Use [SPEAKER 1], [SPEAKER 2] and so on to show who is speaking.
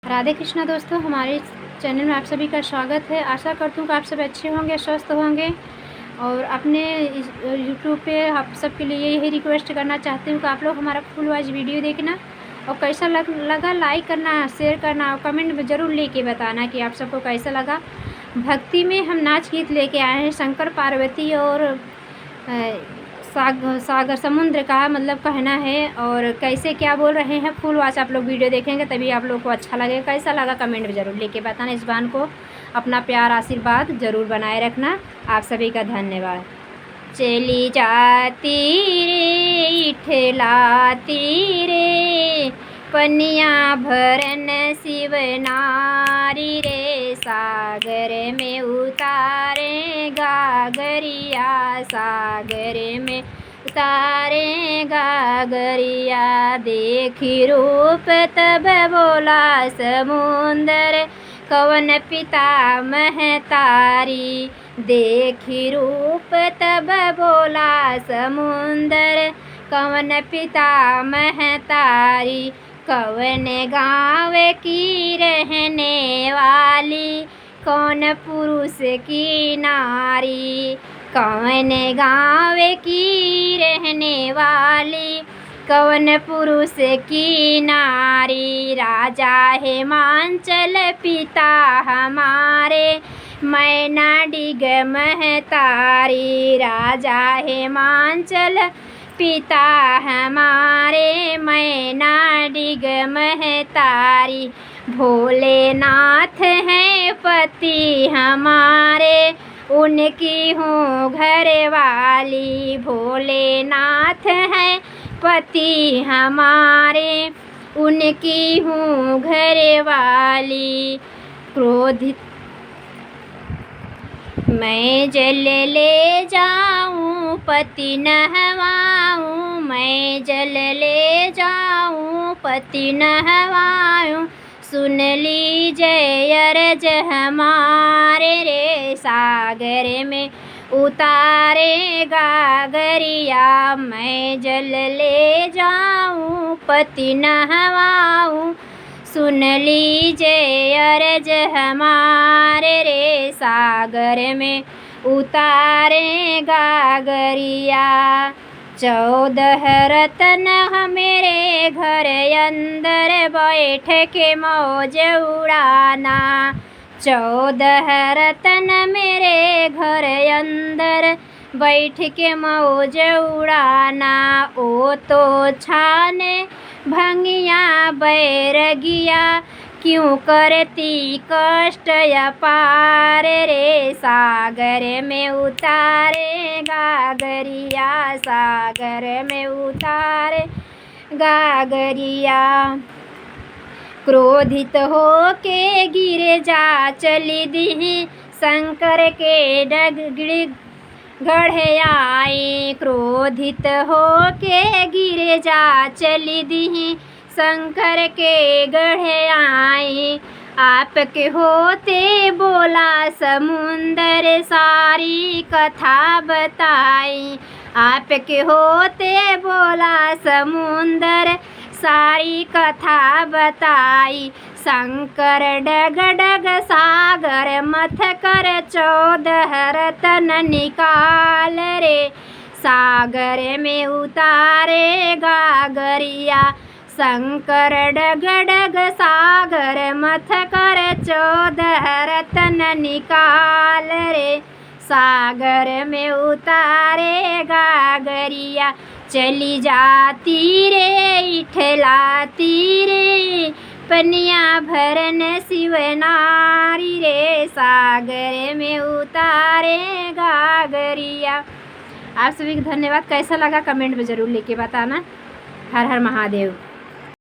[SPEAKER 1] राधे कृष्णा दोस्तों, हमारे चैनल में आप सभी का स्वागत है। आशा करती हूँ कि आप सब अच्छे होंगे, स्वस्थ होंगे। और अपने यूट्यूब पे आप सबके लिए यही रिक्वेस्ट करना चाहती हूँ कि आप लोग हमारा फुल वॉच वीडियो देखना और कैसा लगा लाइक करना, शेयर करना और कमेंट में ज़रूर लेके बताना कि आप सबको कैसा लगा। भक्ति में हम नाच गीत लेके आए हैं शंकर पार्वती और सागर समुद्र का मतलब कहना है। और कैसे क्या बोल रहे हैं फुल वॉच आप लोग वीडियो देखेंगे तभी आप लोग को अच्छा लगेगा। कैसा लगा कमेंट में ज़रूर लेके बताना। इस बान को अपना प्यार आशीर्वाद ज़रूर बनाए रखना। आप सभी का धन्यवाद। चली जाती रे इठलाती रे पनिया भरन शिव नारी रे, सागर में उतारे गागरिया, सागर में उतारे गागरिया। देखी रूप तब बोला समुंदर, कवन पिता महतारी। देखी रूप तब बोला समुंदर, कवन पिता महतारी। कवन गाँव की रहने वाली, कौन पुरुष की नारी। कौन गाँव की रहने वाली, कौन पुरुष की नारी। राजा हिमांचल पिता हमारे, मैना डिग महतारी। राजा हिमांचल पिता हमारे, मैना डिग महतारी। भोलेनाथ हैं पति हमारे, उनकी हूँ घर वाली। भोलेनाथ हैं पति हमारे, उनकी हूँ घर वाली। क्रोधित मैं जल ले जाऊं पति नहवाऊं, मैं जल ले जाऊं पति नहवाऊं। सुन लीजिए अर्ज हमारे रे, सागर में उतारे गागरिया। मैं जल ले जाऊं पति नहवाऊं, सुन लीजिए अर्ज हमारे रे, सागर में उतारे गागरिया। 14 रतन मेरे घर अंदर, बैठ के मौज उड़ाना। 14 रतन मेरे घर अंदर, बैठ के मौज उड़ाना। ओ तो छाने भंगिया बैरगिया, क्यों करती कष्ट अपार रे। सागर में उतारे गागरिया, सागर में उतारे गागरिया। क्रोधित हो के गिर जा चली दी, शंकर के डगड़ी गढ़े आई। क्रोधित हो के गिर जा चली दी, शंकर के गढ़े आई। आपके होते बोला समुंदर, सारी कथा बताई। आपके होते बोला समुंदर, सारी कथा बताई। शंकर डग डग सागर मथ कर, 14 रतन निकाल रे, सागर में उतारे गागरिया। शंकर डग डग सागर मथ कर, 14 रतन निकाल रे, सागर में उतारे गागरिया। चली जाती रे इठलाती रे पनिया भरन शिव नारी रे, सागर में उतारे गागरिया। आप सभी को धन्यवाद। कैसा लगा कमेंट में ज़रूर लेके बताना। हर हर महादेव।